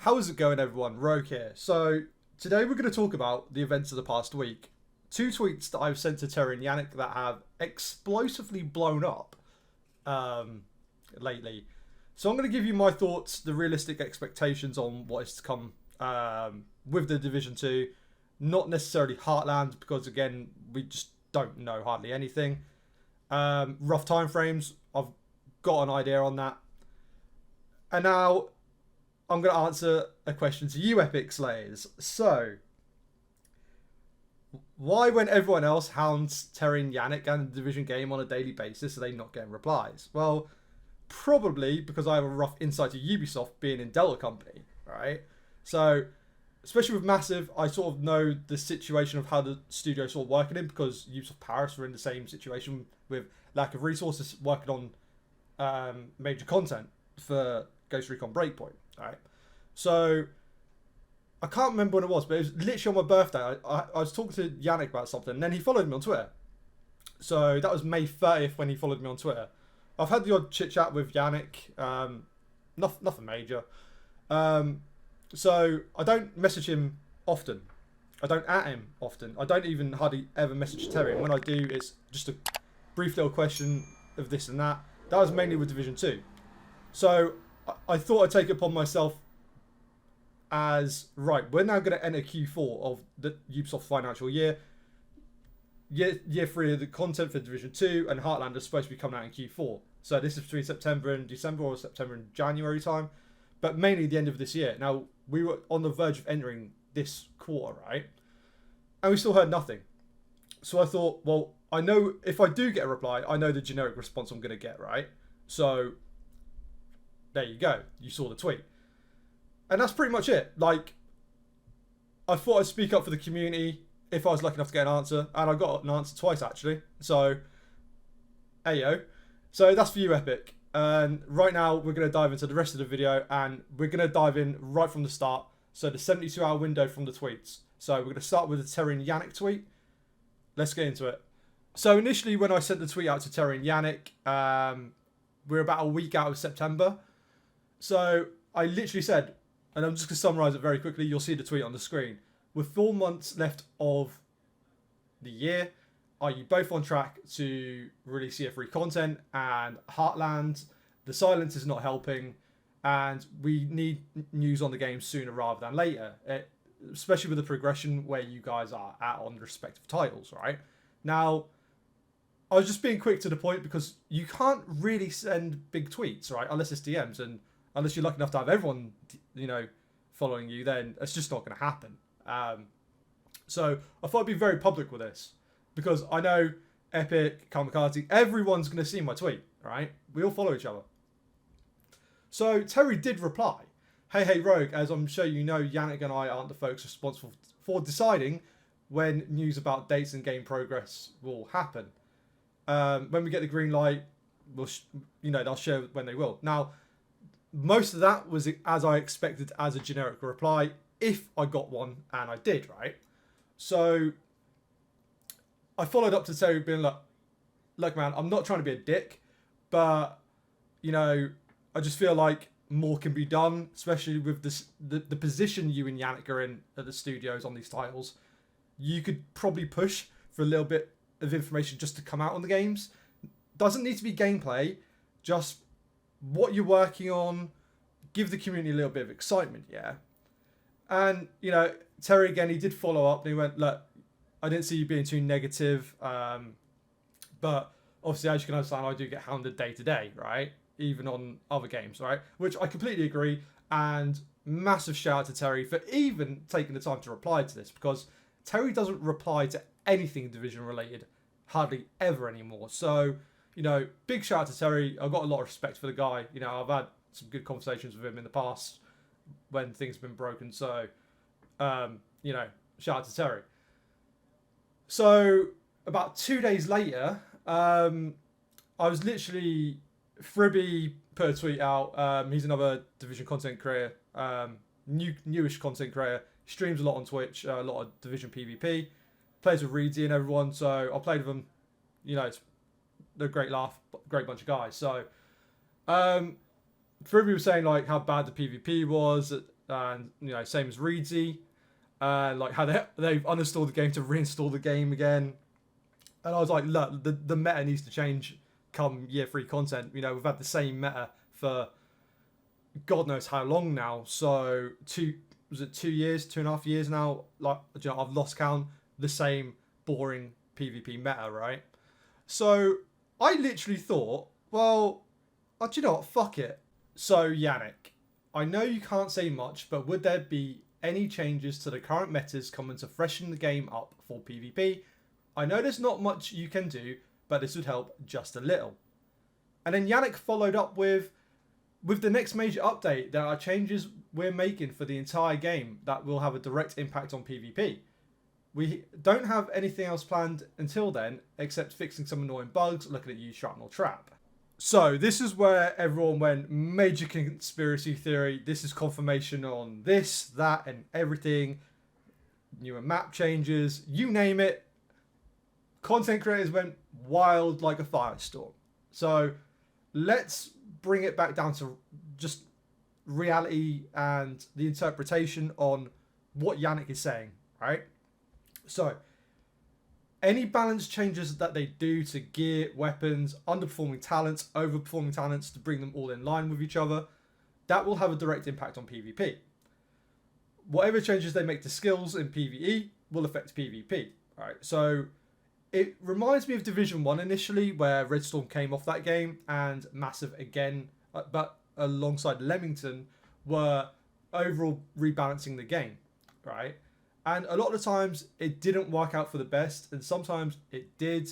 How's it going, everyone? Rogue here. So today we're going to talk about the events of the past week. Two tweets that I've sent to Terry and Yannick that have explosively blown up lately. So I'm going to give you my thoughts, the realistic expectations on what is to come with the Division 2. Not necessarily Heartland, because again, we just don't know hardly anything. Rough timeframes, I've got an idea on that. And now I'm going to answer a question to you, Epic Slayers. So, why, when everyone else hounds Terry and Yannick and the Division game on a daily basis, are they not getting replies? Well, probably because I have a rough insight to Ubisoft being in Delta Company, right? So, especially with Massive, I sort of know the situation of how the studio's sort of working in, because Ubisoft Paris were in the same situation with lack of resources working on major content for Ghost Recon Breakpoint, right? So, I can't remember when it was, but it was literally on my birthday. I was talking to Yannick about something, and then he followed me on Twitter. So, that was May 30th when he followed me on Twitter. I've had the odd chit-chat with Yannick, nothing major. So, I don't message him often. I don't at him often. I don't even hardly ever message Terry. And when I do, it's just a brief little question of this and that. That was mainly with Division 2. So, I thought I'd take it upon myself as, right, we're now going to enter Q4 of the Ubisoft financial year. Year 3 of the content for Division 2 and Heartland is supposed to be coming out in Q4. So this is between September and December, or September and January time. But mainly the end of this year. Now, we were on the verge of entering this quarter, right? And we still heard nothing. So I thought, well, I know if I do get a reply, I know the generic response I'm going to get, right? So there you go. You saw the tweet. And that's pretty much it. Like, I thought I'd speak up for the community if I was lucky enough to get an answer. And I got an answer twice, actually. So, ayo. So that's for you, Epic. And right now, we're going to dive into the rest of the video. And we're going to dive in right from the start. So the 72-hour window from the tweets. So we're going to start with the Terry and Yannick tweet. Let's get into it. So initially, when I sent the tweet out to Terry and Yannick, we're about a week out of September. So I literally said, and I'm just going to summarise it very quickly. You'll see the tweet on the screen. With 4 months left of the year, are you both on track to release year 3 content? And Heartland, the silence is not helping. And we need news on the game sooner rather than later. Especially with the progression where you guys are at on the respective titles, right? Now, I was just being quick to the point because you can't really send big tweets, right? Unless it's DMs, and unless you're lucky enough to have everyone, following you, then it's just not going to happen. So I thought I'd be very public with this, because I know Epic, Kamikaze, everyone's going to see my tweet, right? We all follow each other. So Terry did reply, hey Rogue, as I'm sure you know, Yannick and I aren't the folks responsible for deciding when news about dates and game progress will happen. When we get the green light, they'll share when they will. Now, most of that was as I expected as a generic reply, if I got one, and I did, right? So I followed up to Terry being like, look man, I'm not trying to be a dick, but, I just feel like more can be done, especially with the position you and Yannick are in at the studios on these titles. You could probably push for a little bit of information just to come out on the games. Doesn't need to be gameplay, just what you're working on, give the community a little bit of excitement, yeah? And, Terry, again, he did follow up and he went, look, I didn't see you being too negative, but obviously, as you can understand, I do get hounded day to day, right? Even on other games, right? Which I completely agree, and massive shout out to Terry for even taking the time to reply to this, because Terry doesn't reply to anything Division related hardly ever anymore. So, big shout out to Terry. I've got a lot of respect for the guy. I've had some good conversations with him in the past when things have been broken. So, shout out to Terry. So, about 2 days later, I was literally, Fribby put a tweet out. He's another Division content creator, newish content creator. Streams a lot on Twitch, a lot of Division PvP. Plays with Reedsy and everyone, so I played with them. It's a great laugh, great bunch of guys. So, Fribby was saying like how bad the PvP was and same as Reedsy, like how they've uninstalled the game to reinstall the game again. And I was like, look, the meta needs to change come year 3 content. We've had the same meta for God knows how long now. So 2 years, 2.5 years now? Like, I've lost count. The same boring PvP meta, right? So I literally thought, well, do you know what? Fuck it. So Yannick, I know you can't say much, but would there be any changes to the current metas coming to freshen the game up for PvP? I know there's not much you can do, but this would help just a little. And then Yannick followed up with the next major update, there are changes we're making for the entire game that will have a direct impact on PvP. We don't have anything else planned until then, except fixing some annoying bugs, looking at you, Shrapnel Trap. So this is where everyone went major conspiracy theory. This is confirmation on this, that, and everything. Newer map changes, you name it. Content creators went wild like a firestorm. So let's bring it back down to just reality and the interpretation on what Yannick is saying, right? So any balance changes that they do to gear, weapons, underperforming talents, overperforming talents to bring them all in line with each other, that will have a direct impact on PvP. Whatever changes they make to skills in PvE will affect PvP, right? So it reminds me of Division 1 initially, where Redstorm came off that game, and Massive again, but alongside Leamington, were overall rebalancing the game, right? And a lot of the times it didn't work out for the best, and sometimes it did.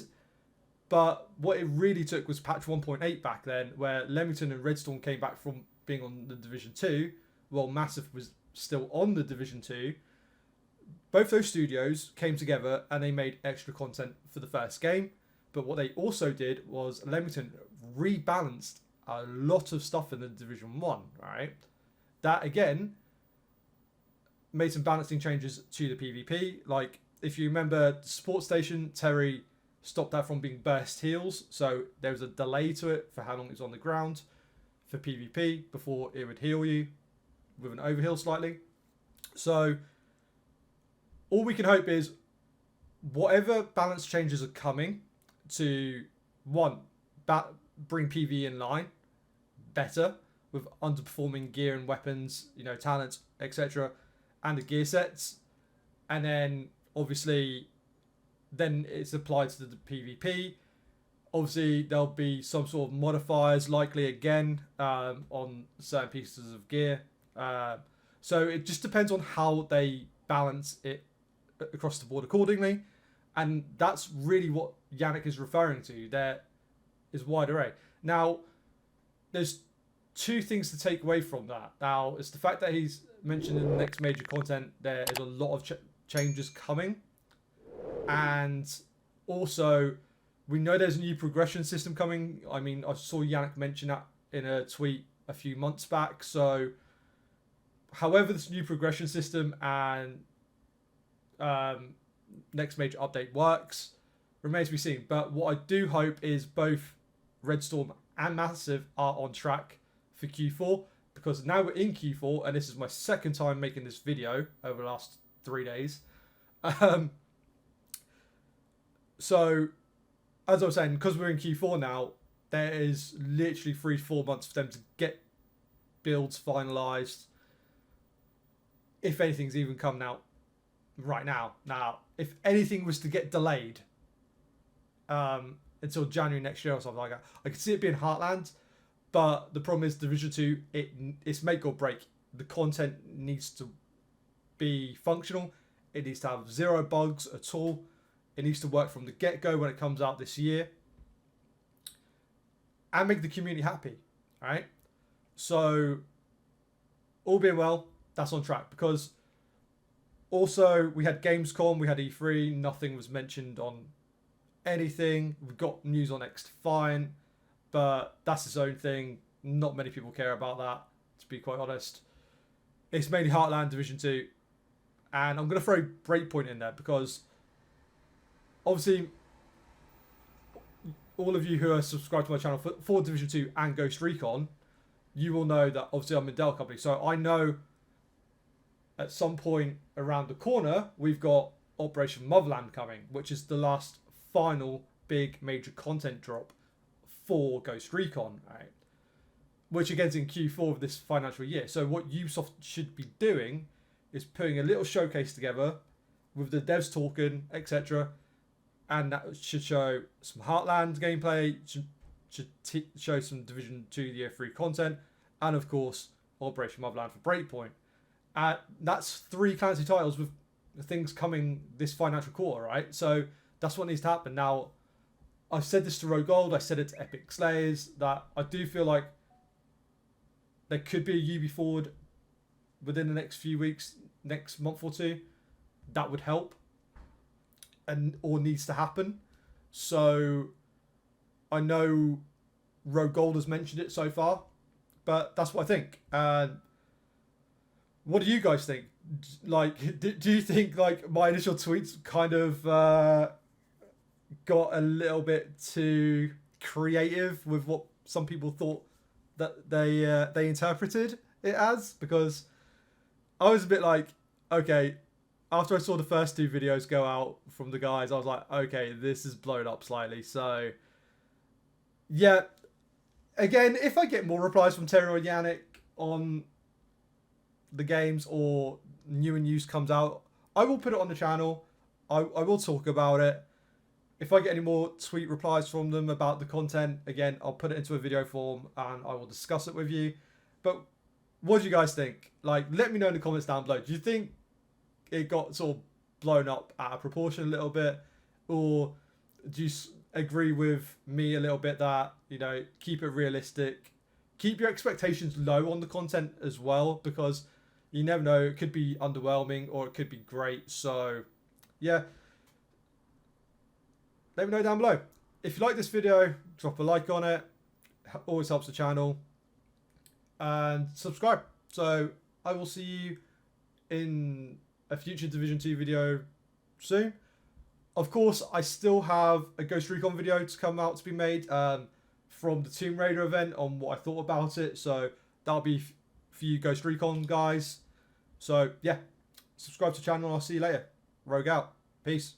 But what it really took was patch 1.8 back then, where Leamington and Redstorm came back from being on the Division 2, while Massive was still on the Division 2. Both those studios came together and they made extra content for the first game. But what they also did was Leamington rebalanced a lot of stuff in the Division 1, right? That, again, made some balancing changes to the PvP. Like, if you remember, Sports Station, Terry stopped that from being burst heals. So there was a delay to it for how long it was on the ground for PvP before it would heal you with an overheal slightly. So all we can hope is whatever balance changes are coming to, one, bring PvE in line better with underperforming gear and weapons, talents, etc., and the gear sets, and then obviously then it's applied to the PvP. Obviously there'll be some sort of modifiers likely again on certain pieces of gear, so it just depends on how they balance it across the board accordingly, and that's really what Yannick is referring to. There is wide array. Now there's two things to take away from that. Now it's the fact that he's mentioned in the next major content there is a lot of changes coming, and also we know there's a new progression system coming. I mean, I saw Yannick mention that in a tweet a few months back. So however this new progression system and next major update works remains to be seen. But what I do hope is both Redstorm and Massive are on track for Q4, because now we're in Q4 and this is my second time making this video over the last 3 days. So as I was saying, because we're in Q4 now, there is literally 3 to 4 months for them to get builds finalized, if anything's even coming out right now. Now, if anything was to get delayed until January next year or something like that, I could see it being Heartland. But the problem is Division 2, it's make or break. The content needs to be functional. It needs to have 0 bugs at all. It needs to work from the get-go when it comes out this year. And make the community happy. Alright? So, all being well, that's on track. Because also, we had Gamescom, we had E3, nothing was mentioned on anything. We've got news on X Fine, but that's its own thing. Not many people care about that, to be quite honest. It's mainly Heartland Division 2. And I'm going to throw Breakpoint in there because obviously all of you who are subscribed to my channel for Division 2 and Ghost Recon, you will know that obviously I'm in Dell Company. So I know at some point around the corner, we've got Operation Motherland coming, which is the last final big major content drop for Ghost Recon, right? Which again is in Q4 of this financial year. So what Ubisoft should be doing is putting a little showcase together with the devs talking, etc. And that should show some Heartland gameplay, should show some Division 2 Year 3 content, and of course Operation Motherland for Breakpoint. That's 3 fantasy titles with things coming this financial quarter, right? So that's what needs to happen. Now, I've said this to Rogue Gold, I said it to Epic Slayers, that I do feel like there could be a Ubi Forward within the next few weeks, next month or two. That would help, or needs to happen. So I know Rogue Gold has mentioned it so far, but that's what I think. And what do you guys think? Like, do you think like my initial tweets kind of got a little bit too creative with what some people thought that they interpreted it as? Because I was a bit like, okay, after I saw the first 2 videos go out from the guys, I was like, okay, this is blown up slightly. So yeah, again, if I get more replies from Terry or Yannick on the games, or new and news comes out, I will put it on the channel. I will talk about it. If I get any more tweet replies from them about the content, again, I'll put it into a video form and I will discuss it with you. But what do you guys think? Like, let me know in the comments down below. Do you think it got sort of blown up out of proportion a little bit? Or do you agree with me a little bit that, you know, keep it realistic? Keep your expectations low on the content as well, because you never know, it could be underwhelming or it could be great. So yeah, let me know down below. If you like this video, drop a like on it. Always helps the channel. And subscribe. So I will see you in a future Division 2 video soon. Of course, I still have a Ghost Recon video to come out to be made from the Tomb Raider event on what I thought about it. So that'll be for you Ghost Recon guys. So yeah, subscribe to the channel and I'll see you later. Rogue out. Peace.